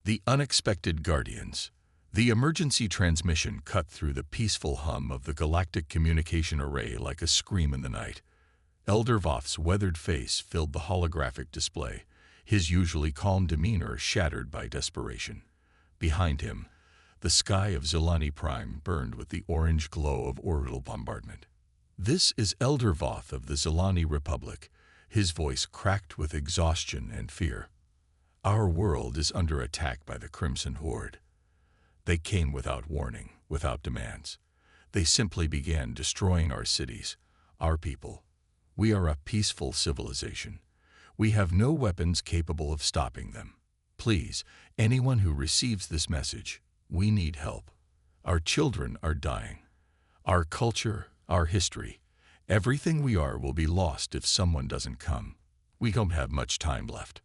The unexpected guardians. The emergency transmission cut through the peaceful hum of the galactic communication array like a scream in the night. Elder Voth's weathered face filled the holographic display, his usually calm demeanor shattered by desperation. Behind him, the sky of Zilani Prime burned with the orange glow of orbital bombardment. "This is Elder Voth of the Zilani Republic," his voice cracked with exhaustion and fear. "Our world is under attack by the Crimson Horde. They came without warning, without demands. They simply began destroying our cities, our people. We are a peaceful civilization. We have no weapons capable of stopping them. Please, anyone who receives this message, we need help. Our children are dying. Our culture, our history, everything we are will be lost if someone doesn't come. We don't have much time left."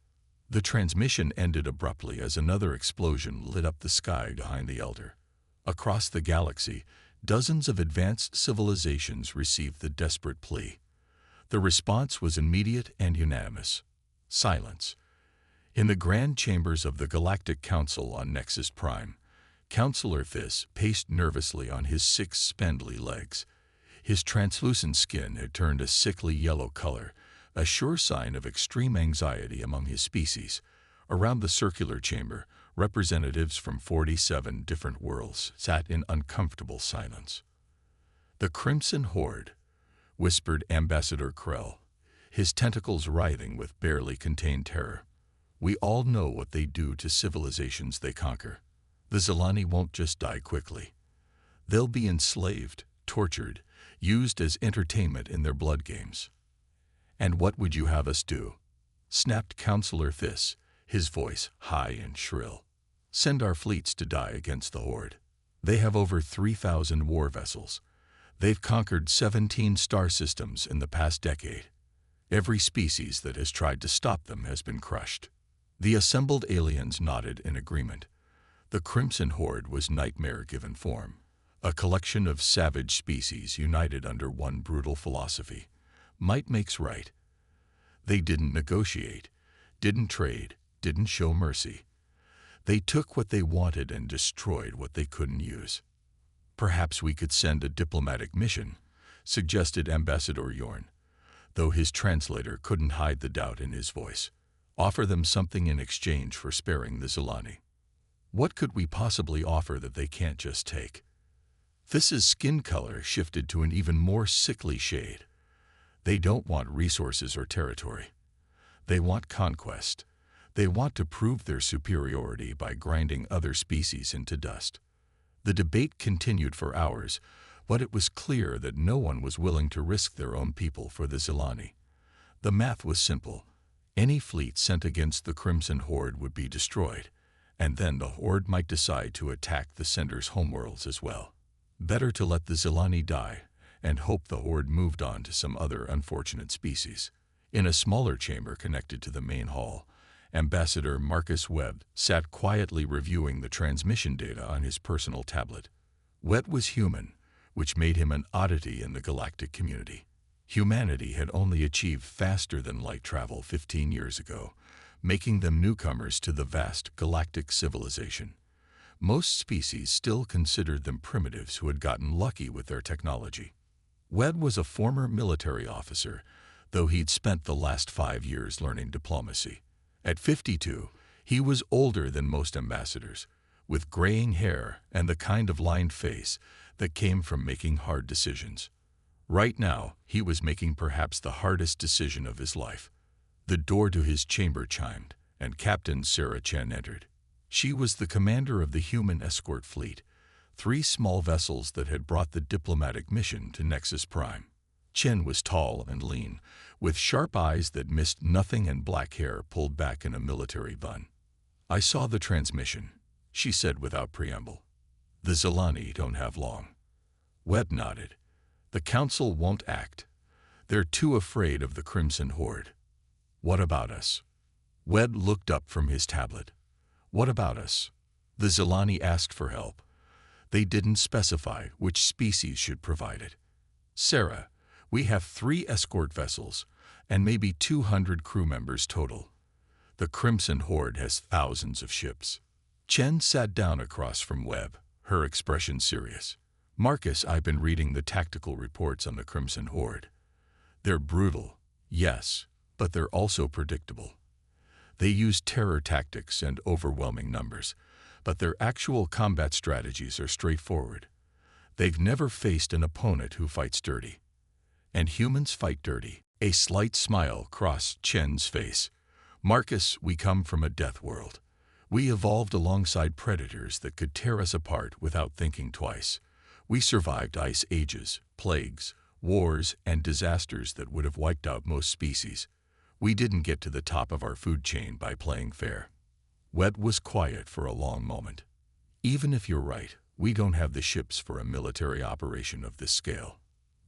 The transmission ended abruptly as another explosion lit up the sky behind the Elder. Across the galaxy, dozens of advanced civilizations received the desperate plea. The response was immediate and unanimous: silence. In the grand chambers of the Galactic Council on Nexus Prime, Councillor Thys paced nervously on his 6 spindly legs. His translucent skin had turned a sickly yellow color, a sure sign of extreme anxiety among his species. Around the circular chamber, representatives from 47 different worlds sat in uncomfortable silence. "The Crimson Horde," whispered Ambassador Krell, his tentacles writhing with barely contained terror. "We all know what they do to civilizations they conquer. The Zilani won't just die quickly. They'll be enslaved, tortured, used as entertainment in their blood games." "And what would you have us do?" snapped Councillor Thys, his voice high and shrill. "Send our fleets to die against the Horde. They have over 3,000 war vessels. They've conquered 17 star systems in the past decade. Every species that has tried to stop them has been crushed." The assembled aliens nodded in agreement. The Crimson Horde was nightmare given form, a collection of savage species united under one brutal philosophy: might makes right. They didn't negotiate, didn't trade, didn't show mercy. They took what they wanted and destroyed what they couldn't use. "Perhaps we could send a diplomatic mission," suggested Ambassador Yorn, though his translator couldn't hide the doubt in his voice. "Offer them something in exchange for sparing the Zilani." "What could we possibly offer that they can't just take?" Thys's skin color shifted to an even more sickly shade. "They don't want resources or territory. They want conquest. They want to prove their superiority by grinding other species into dust." The debate continued for hours, but it was clear that no one was willing to risk their own people for the Zilani. The math was simple. Any fleet sent against the Crimson Horde would be destroyed, and then the Horde might decide to attack the sender's homeworlds as well. Better to let the Zilani die and hope the Horde moved on to some other unfortunate species. In a smaller chamber connected to the main hall, Ambassador Marcus Webb sat quietly reviewing the transmission data on his personal tablet. Webb was human, which made him an oddity in the galactic community. Humanity had only achieved faster-than-light travel 15 years ago, making them newcomers to the vast galactic civilization. Most species still considered them primitives who had gotten lucky with their technology. Webb was a former military officer, though he'd spent the last 5 years learning diplomacy. At 52, he was older than most ambassadors, with graying hair and the kind of lined face that came from making hard decisions. Right now, he was making perhaps the hardest decision of his life. The door to his chamber chimed, and Captain Sarah Chen entered. She was the commander of the human escort fleet, 3 small vessels that had brought the diplomatic mission to Nexus Prime. Chen was tall and lean, with sharp eyes that missed nothing and black hair pulled back in a military bun. "I saw the transmission," she said without preamble. "The Zilani don't have long." Webb nodded. "The Council won't act. They're too afraid of the Crimson Horde." "What about us?" Webb looked up from his tablet. "What about us?" The Zilani asked for help. They didn't specify which species should provide it. "Sarah, we have 3 escort vessels, and maybe 200 crew members total. The Crimson Horde has thousands of ships. Chen sat down across from Webb, her expression serious. "Marcus, I've been reading the tactical reports on the Crimson Horde. They're brutal, yes, but they're also predictable. They use terror tactics and overwhelming numbers, but their actual combat strategies are straightforward. They've never faced an opponent who fights dirty. And humans fight dirty." A slight smile crossed Chen's face. "Marcus, we come from a death world. We evolved alongside predators that could tear us apart without thinking twice. We survived ice ages, plagues, wars, and disasters that would have wiped out most species. We didn't get to the top of our food chain by playing fair." Webb was quiet for a long moment. "Even if you're right, we don't have the ships for a military operation of this scale.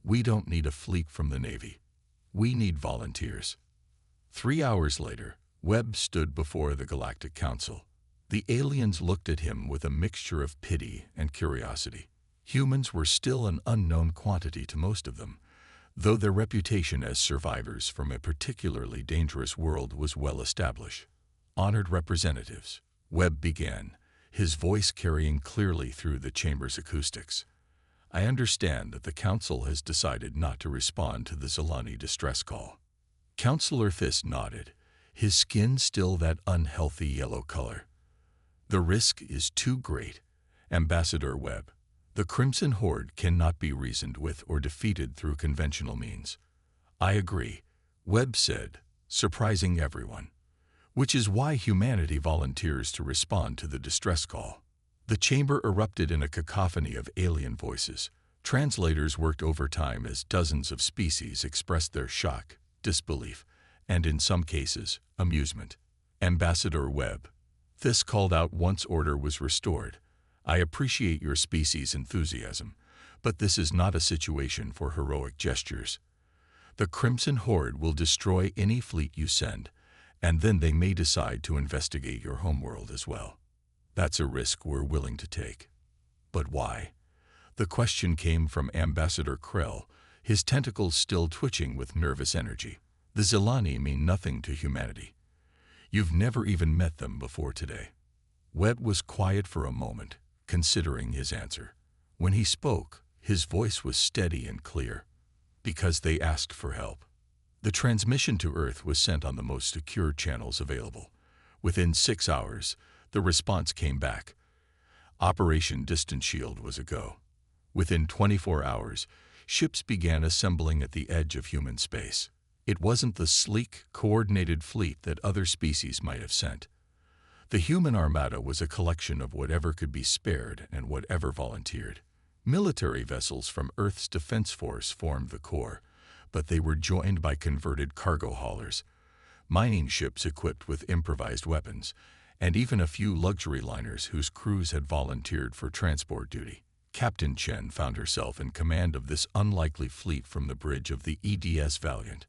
We don't need a fleet from the Navy. We need volunteers." 3 hours later, Webb stood before the Galactic Council. The aliens looked at him with a mixture of pity and curiosity. Humans were still an unknown quantity to most of them, though their reputation as survivors from a particularly dangerous world was well established. "Honored representatives," Webb began, his voice carrying clearly through the chamber's acoustics. "I understand that the Council has decided not to respond to the Zilani distress call." Councillor Fisk nodded, his skin still that unhealthy yellow color. "The risk is too great, Ambassador Webb. The Crimson Horde cannot be reasoned with or defeated through conventional means." "I agree," Webb said, surprising everyone. "Which is why humanity volunteers to respond to the distress call." The chamber erupted in a cacophony of alien voices. Translators worked overtime as dozens of species expressed their shock, disbelief, and in some cases, amusement. "Ambassador Webb," Fisk called out once order was restored, "I appreciate your species' enthusiasm, but this is not a situation for heroic gestures. The Crimson Horde will destroy any fleet you send, and then they may decide to investigate your homeworld as well. That's a risk we're willing to take." "But why?" The question came from Ambassador Krell, his tentacles still twitching with nervous energy. "The Zilani mean nothing to humanity. You've never even met them before today." Webb was quiet for a moment, considering his answer. When he spoke, his voice was steady and clear. "Because they asked for help. The transmission to Earth was sent on the most secure channels available. Within 6 hours, the response came back. Operation Distant Shield was a go. Within 24 hours, ships began assembling at the edge of human space. It wasn't the sleek, coordinated fleet that other species might have sent. The human armada was a collection of whatever could be spared and whatever volunteered. Military vessels from Earth's Defense Force formed the core, but they were joined by converted cargo haulers, mining ships equipped with improvised weapons, and even a few luxury liners whose crews had volunteered for transport duty. Captain Chen found herself in command of this unlikely fleet from the bridge of the EDS Valiant,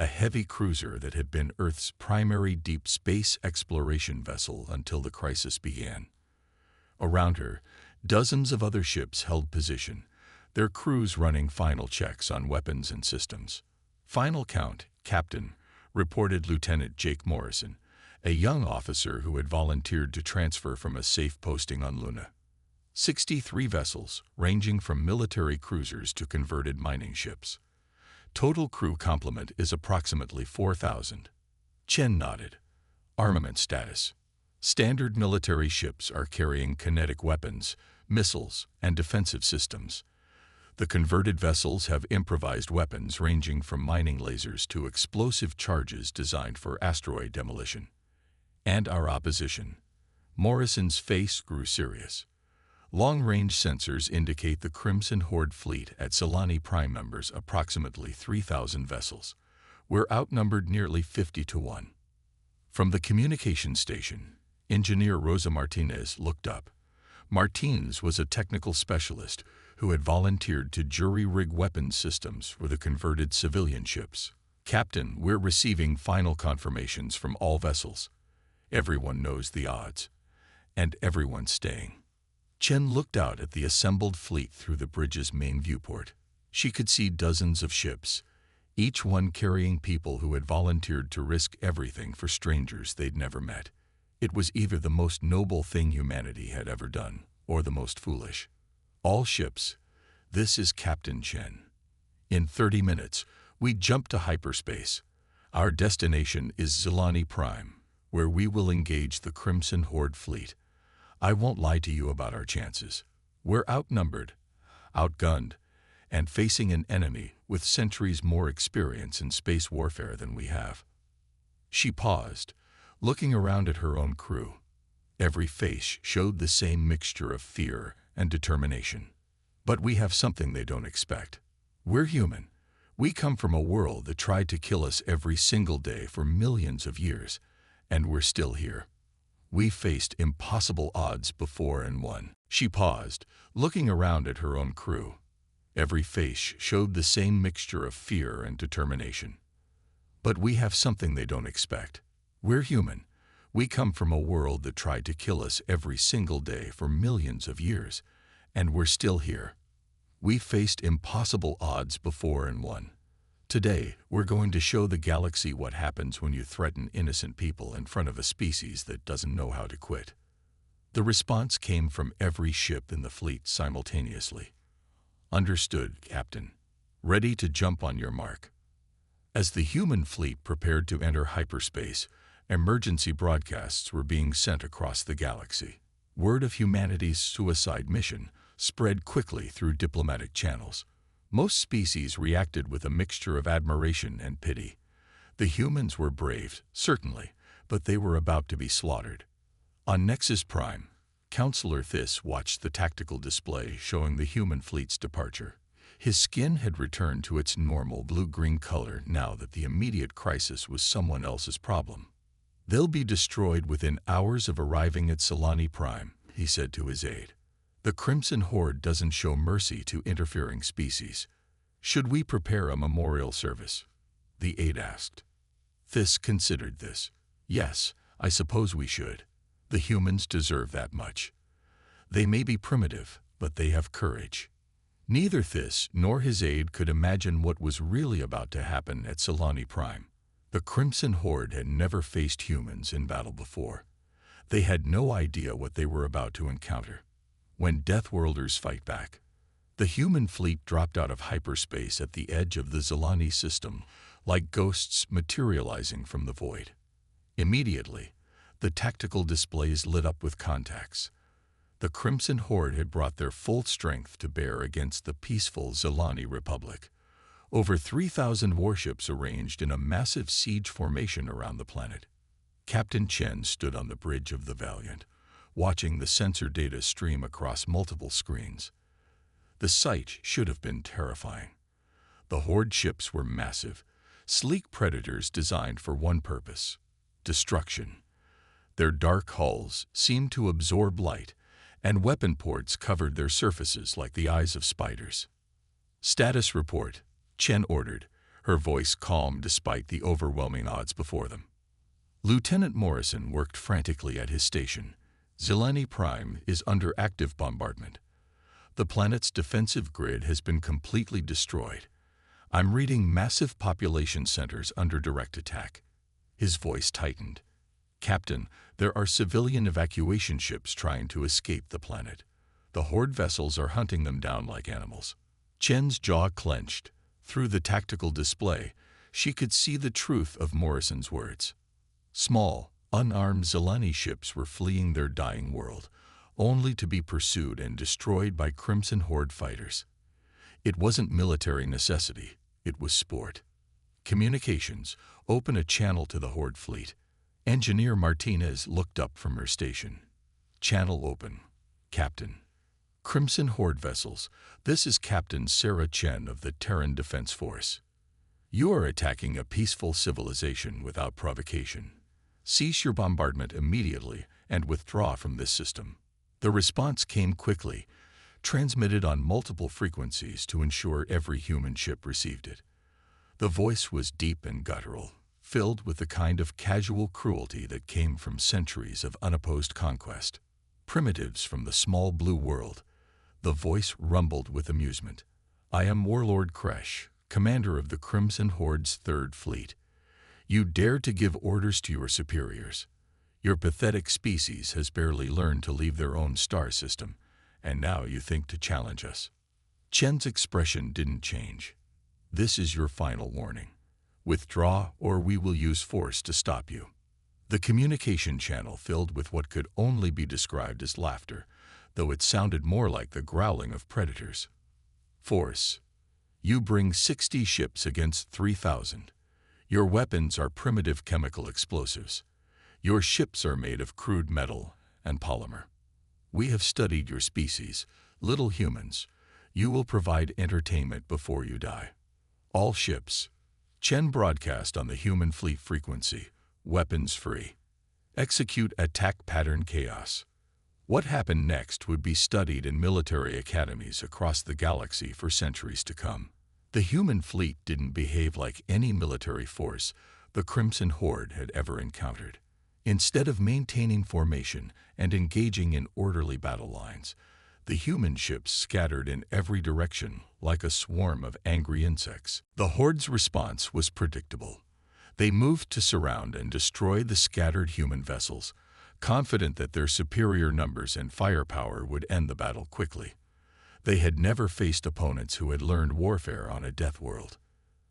a heavy cruiser that had been Earth's primary deep space exploration vessel until the crisis began. Around her, dozens of other ships held position, their crews running final checks on weapons and systems. "Final count, Captain," reported Lieutenant Jake Morrison, a young officer who had volunteered to transfer from a safe posting on Luna. 63 vessels, ranging from military cruisers to converted mining ships. Total crew complement is approximately 4,000. Chen nodded. "Armament status. Standard military ships are carrying kinetic weapons, missiles, and defensive systems. The converted vessels have improvised weapons ranging from mining lasers to explosive charges designed for asteroid demolition." "And our opposition." Morrison's face grew serious. "Long-range sensors indicate the Crimson Horde fleet at Zilani Prime numbers approximately 3,000 vessels. We're outnumbered nearly 50 to 1. From the communication station, Engineer Rosa Martinez looked up. Martinez was a technical specialist who had volunteered to jury-rig weapons systems for the converted civilian ships. "Captain, we're receiving final confirmations from all vessels. Everyone knows the odds. And everyone's staying." Chen looked out at the assembled fleet through the bridge's main viewport. She could see dozens of ships, each one carrying people who had volunteered to risk everything for strangers they'd never met. It was either the most noble thing humanity had ever done, or the most foolish. All ships, this is Captain Chen. In 30 minutes, we jump to hyperspace. Our destination is Zilani Prime, where we will engage the Crimson Horde fleet. I won't lie to you about our chances. We're outnumbered, outgunned, and facing an enemy with centuries more experience in space warfare than we have. She paused, looking around at her own crew. Every face showed the same mixture of fear and determination. But we have something they don't expect. We're human. We come from a world that tried to kill us every single day for millions of years, and we're still here. We faced impossible odds before and won. She paused, looking around at her own crew. Every face showed the same mixture of fear and determination. But we have something they don't expect. We're human. We come from a world that tried to kill us every single day for millions of years, and we're still here. We faced impossible odds before and won. Today, we're going to show the galaxy what happens when you threaten innocent people in front of a species that doesn't know how to quit. The response came from every ship in the fleet simultaneously. Understood, Captain. Ready to jump on your mark. As the human fleet prepared to enter hyperspace, emergency broadcasts were being sent across the galaxy. Word of humanity's suicide mission spread quickly through diplomatic channels. Most species reacted with a mixture of admiration and pity. The humans were brave, certainly, but they were about to be slaughtered. On Nexus Prime, Counselor Thys watched the tactical display showing the human fleet's departure. His skin had returned to its normal blue-green color now that the immediate crisis was someone else's problem. "They'll be destroyed within hours of arriving at Zilani Prime," he said to his aide. "The Crimson Horde doesn't show mercy to interfering species. Should we prepare a memorial service?" the aide asked. Thys considered this. "Yes, I suppose we should. The humans deserve that much. They may be primitive, but they have courage." Neither Thys nor his aide could imagine what was really about to happen at Zilani Prime. The Crimson Horde had never faced humans in battle before. They had no idea what they were about to encounter. When Deathworlders fight back, the human fleet dropped out of hyperspace at the edge of the Zilani system, like ghosts materializing from the void. Immediately, the tactical displays lit up with contacts. The Crimson Horde had brought their full strength to bear against the peaceful Zilani Republic. Over 3,000 warships arranged in a massive siege formation around the planet. Captain Chen stood on the bridge of the Valiant, watching the sensor data stream across multiple screens. The sight should have been terrifying. The Horde ships were massive, sleek predators designed for one purpose: destruction. Their dark hulls seemed to absorb light, and weapon ports covered their surfaces like the eyes of spiders. "Status report," Chen ordered, her voice calm despite the overwhelming odds before them. Lieutenant Morrison worked frantically at his station. Zilani Prime is under active bombardment. The planet's defensive grid has been completely destroyed. I'm reading massive population centers under direct attack. His voice tightened. "Captain, there are civilian evacuation ships trying to escape the planet. The Horde vessels are hunting them down like animals." Chen's jaw clenched. Through the tactical display, she could see the truth of Morrison's words. Small, unarmed Zilani ships were fleeing their dying world, only to be pursued and destroyed by Crimson Horde fighters. It wasn't military necessity, it was sport. "Communications, open a channel to the Horde fleet." Engineer Martinez looked up from her station. "Channel open, Captain." "Crimson Horde vessels, this is Captain Sarah Chen of the Terran Defense Force. You are attacking a peaceful civilization without provocation. Cease your bombardment immediately and withdraw from this system." The response came quickly, transmitted on multiple frequencies to ensure every human ship received it. The voice was deep and guttural, filled with the kind of casual cruelty that came from centuries of unopposed conquest. Primitives from the small blue world. The voice rumbled with amusement. "I am Warlord Kresh, commander of the Crimson Horde's Third Fleet. You dared to give orders to your superiors. Your pathetic species has barely learned to leave their own star system, and now you think to challenge us." Chen's expression didn't change. "This is your final warning. Withdraw, or we will use force to stop you." The communication channel filled with what could only be described as laughter, though it sounded more like the growling of predators. "Force. You bring 60 ships against 3,000. Your weapons are primitive chemical explosives. Your ships are made of crude metal and polymer. We have studied your species, little humans. You will provide entertainment before you die. All ships." Chen broadcast on the human fleet frequency, "Weapons free. Execute attack pattern chaos." What happened next would be studied in military academies across the galaxy for centuries to come. The human fleet didn't behave like any military force the Crimson Horde had ever encountered. Instead of maintaining formation and engaging in orderly battle lines, the human ships scattered in every direction like a swarm of angry insects. The Horde's response was predictable. They moved to surround and destroy the scattered human vessels, confident that their superior numbers and firepower would end the battle quickly. They had never faced opponents who had learned warfare on a Deathworld.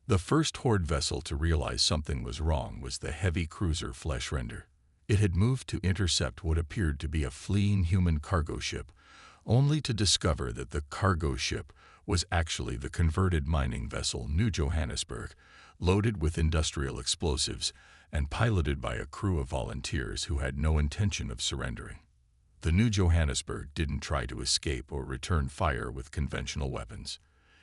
The first Horde vessel to realize something was wrong was the heavy cruiser Fleshrender. It had moved to intercept what appeared to be a fleeing human cargo ship, only to discover that the cargo ship was actually the converted mining vessel New Johannesburg, loaded with industrial explosives and piloted by a crew of volunteers who had no intention of surrendering. The New Johannesburg didn't try to escape or return fire with conventional weapons.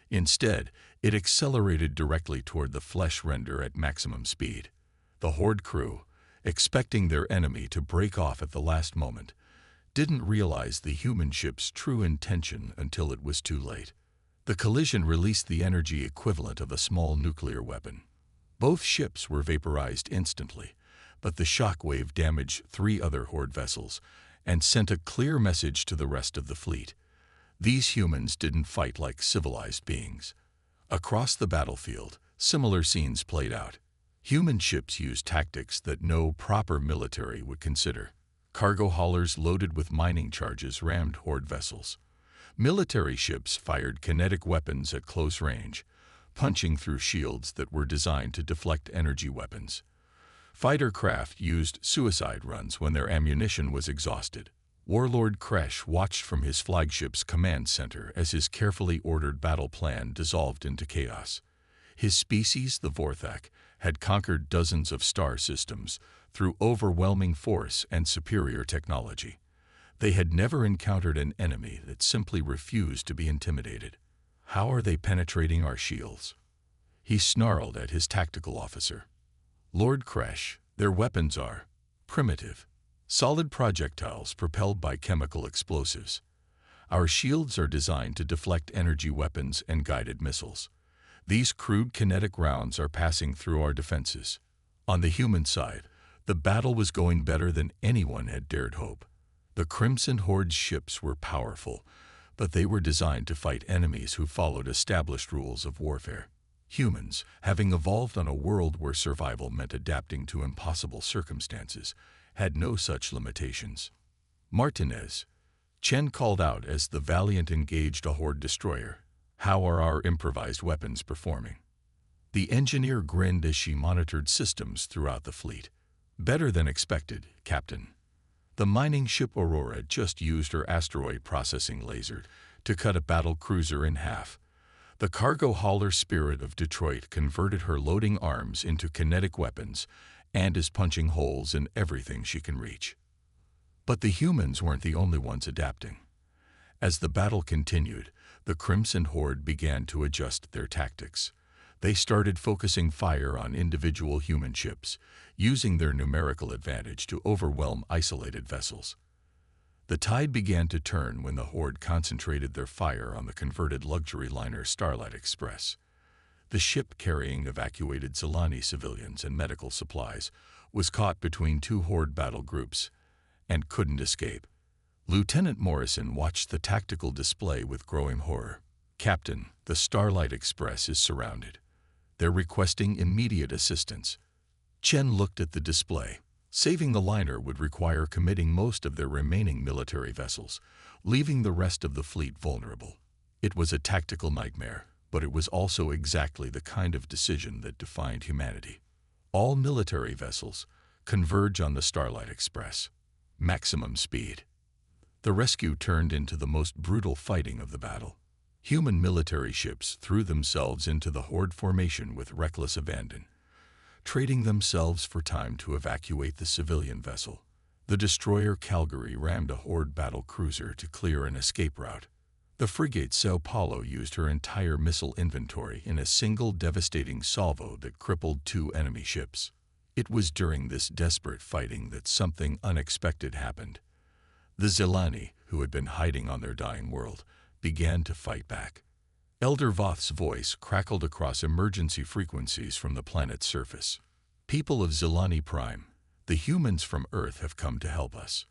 Instead, it accelerated directly toward the Fleshrender at maximum speed. The Horde crew, expecting their enemy to break off at the last moment, didn't realize the human ship's true intention until it was too late. The collision released the energy equivalent of a small nuclear weapon. Both ships were vaporized instantly, but the shockwave damaged 3 other Horde vessels and sent a clear message to the rest of the fleet. These humans didn't fight like civilized beings. Across the battlefield, similar scenes played out. Human ships used tactics that no proper military would consider. Cargo haulers loaded with mining charges rammed Horde vessels. Military ships fired kinetic weapons at close range, punching through shields that were designed to deflect energy weapons. Fighter craft used suicide runs when their ammunition was exhausted. Warlord Kresh watched from his flagship's command center as his carefully ordered battle plan dissolved into chaos. His species, the Vorthak, had conquered dozens of star systems through overwhelming force and superior technology. They had never encountered an enemy that simply refused to be intimidated. "How are they penetrating our shields?" he snarled at his tactical officer. "Lord Kresh, their weapons are primitive, solid projectiles propelled by chemical explosives. Our shields are designed to deflect energy weapons and guided missiles. These crude kinetic rounds are passing through our defenses." On the human side, the battle was going better than anyone had dared hope. The Crimson Horde's ships were powerful, but they were designed to fight enemies who followed established rules of warfare. Humans, having evolved on a world where survival meant adapting to impossible circumstances, had no such limitations. "Martinez," Chen called out as the Valiant engaged a Horde destroyer, "how are our improvised weapons performing?" The engineer grinned as she monitored systems throughout the fleet. "Better than expected, Captain. The mining ship Aurora just used her asteroid processing laser to cut a battle cruiser in half. The cargo hauler Spirit of Detroit converted her loading arms into kinetic weapons and is punching holes in everything she can reach." But the humans weren't the only ones adapting. As the battle continued, the Crimson Horde began to adjust their tactics. They started focusing fire on individual human ships, using their numerical advantage to overwhelm isolated vessels. The tide began to turn when the Horde concentrated their fire on the converted luxury liner Starlight Express. The ship carrying evacuated Zilani civilians and medical supplies was caught between 2 Horde battle groups and couldn't escape. Lieutenant Morrison watched the tactical display with growing horror. "Captain, the Starlight Express is surrounded. They're requesting immediate assistance." Chen looked at the display. Saving the liner would require committing most of their remaining military vessels, leaving the rest of the fleet vulnerable. It was a tactical nightmare, but it was also exactly the kind of decision that defined humanity. All military vessels converge on the Starlight Express. Maximum speed. The rescue turned into the most brutal fighting of the battle. Human military ships threw themselves into the horde formation with reckless abandon, trading themselves for time to evacuate the civilian vessel. The destroyer Calgary rammed a horde battle cruiser to clear an escape route. The frigate Sao Paulo used her entire missile inventory in a single devastating salvo that crippled 2 enemy ships. It was during this desperate fighting that something unexpected happened. The Zelani, who had been hiding on their dying world, began to fight back. Elder Voth's voice crackled across emergency frequencies from the planet's surface. People of Zelani Prime, the humans from Earth have come to help us.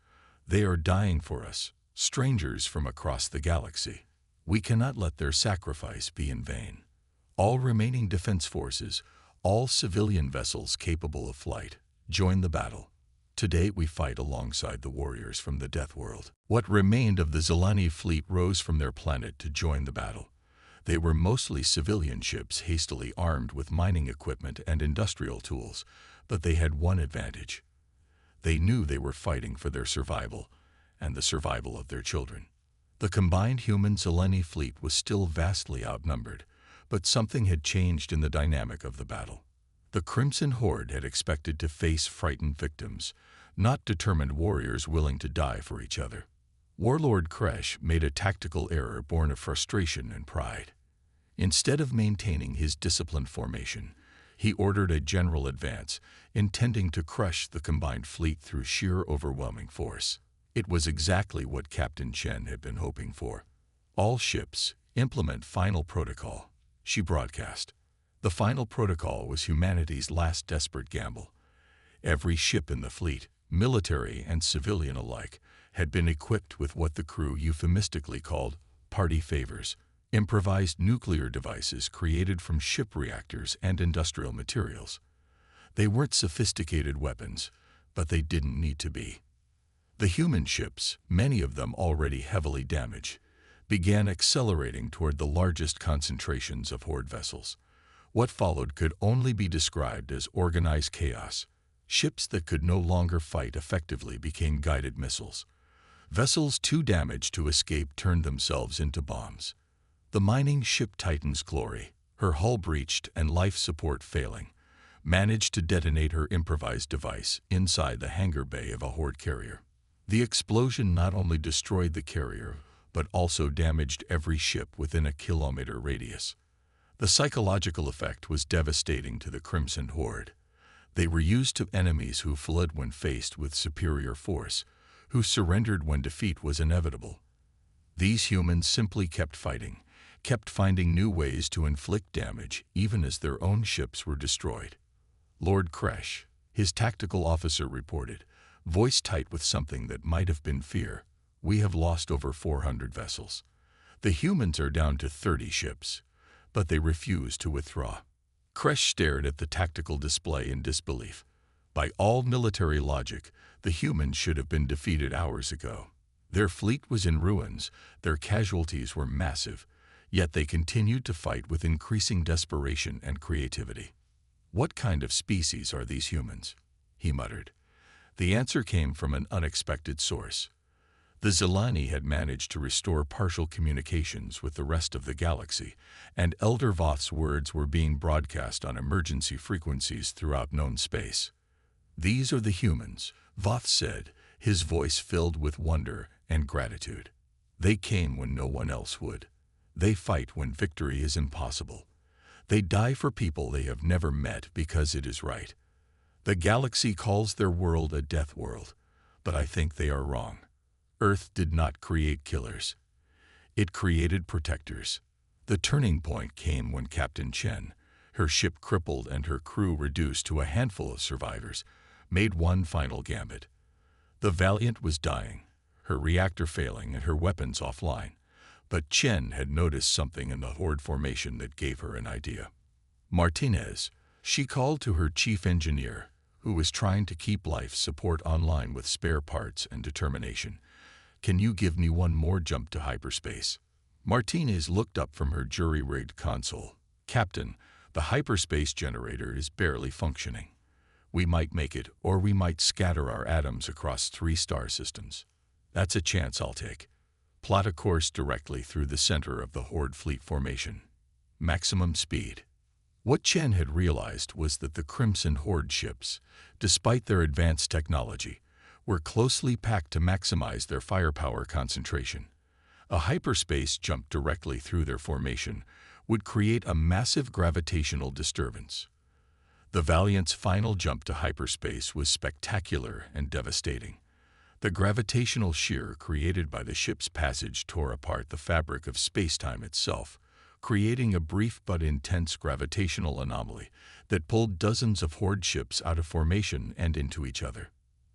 They are dying for us, strangers from across the galaxy. We cannot let their sacrifice be in vain. All remaining defense forces, all civilian vessels capable of flight, join the battle. Today we fight alongside the warriors from the Deathworld. What remained of the Zelani fleet rose from their planet to join the battle. They were mostly civilian ships hastily armed with mining equipment and industrial tools, but they had one advantage. They knew they were fighting for their survival and the survival of their children. The combined human-Zelani fleet was still vastly outnumbered, but something had changed in the dynamic of the battle. The Crimson Horde had expected to face frightened victims, not determined warriors willing to die for each other. Warlord Kresh made a tactical error born of frustration and pride. Instead of maintaining his disciplined formation, he ordered a general advance, intending to crush the combined fleet through sheer overwhelming force. It was exactly what Captain Chen had been hoping for. All ships, implement final protocol, she broadcast. The final protocol was humanity's last desperate gamble. Every ship in the fleet, military and civilian alike, had been equipped with what the crew euphemistically called party favors, improvised nuclear devices created from ship reactors and industrial materials. They weren't sophisticated weapons, but they didn't need to be. The human ships, many of them already heavily damaged, began accelerating toward the largest concentrations of horde vessels. What followed could only be described as organized chaos. Ships that could no longer fight effectively became guided missiles. Vessels too damaged to escape turned themselves into bombs. The mining ship Titan's Glory, her hull breached and life support failing, managed to detonate her improvised device inside the hangar bay of a horde carrier. The explosion not only destroyed the carrier, but also damaged every ship within a kilometer radius. The psychological effect was devastating to the Crimson Horde. They were used to enemies who fled when faced with superior force, who surrendered when defeat was inevitable. These humans simply kept fighting, kept finding new ways to inflict damage even as their own ships were destroyed. Lord Kresh, his tactical officer, reported, voice tight with something that might have been fear, "We have lost over 400 vessels. The humans are down to 30 ships, but they refuse to withdraw." Kresh stared at the tactical display in disbelief. By all military logic, the humans should have been defeated hours ago. Their fleet was in ruins, their casualties were massive, yet they continued to fight with increasing desperation and creativity. "What kind of species are these humans?" he muttered. The answer came from an unexpected source. The Zelani had managed to restore partial communications with the rest of the galaxy, and Elder Voth's words were being broadcast on emergency frequencies throughout known space. "These are the humans," Voth said, his voice filled with wonder and gratitude. "They came when no one else would. They fight when victory is impossible. They die for people they have never met because it is right. The galaxy calls their world a death world, but I think they are wrong. Earth did not create killers. It created protectors." The turning point came when Captain Chen, her ship crippled and her crew reduced to a handful of survivors, made one final gambit. The Valiant was dying, her reactor failing and her weapons offline, but Chen had noticed something in the horde formation that gave her an idea. "Martinez," she called to her chief engineer, who was trying to keep life support online with spare parts and determination. "Can you give me one more jump to hyperspace?" Martinez looked up from her jury-rigged console. "Captain, the hyperspace generator is barely functioning. We might make it, or we might scatter our atoms across 3 star systems. That's a chance I'll take. Plot a course directly through the center of the Horde fleet formation. Maximum speed." What Chen had realized was that the Crimson Horde ships, despite their advanced technology, were closely packed to maximize their firepower concentration. A hyperspace jump directly through their formation would create a massive gravitational disturbance. The Valiant's final jump to hyperspace was spectacular and devastating. The gravitational shear created by the ship's passage tore apart the fabric of space-time itself, creating a brief but intense gravitational anomaly that pulled dozens of Horde ships out of formation and into each other.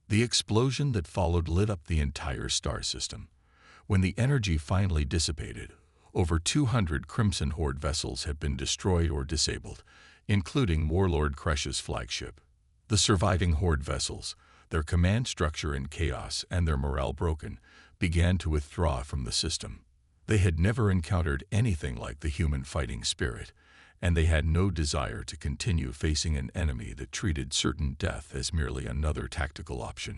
The explosion that followed lit up the entire star system. When the energy finally dissipated, over 200 Crimson Horde vessels had been destroyed or disabled, including Warlord Kresh's flagship. The surviving Horde vessels, their command structure in chaos and their morale broken, began to withdraw from the system. They had never encountered anything like the human fighting spirit, and they had no desire to continue facing an enemy that treated certain death as merely another tactical option.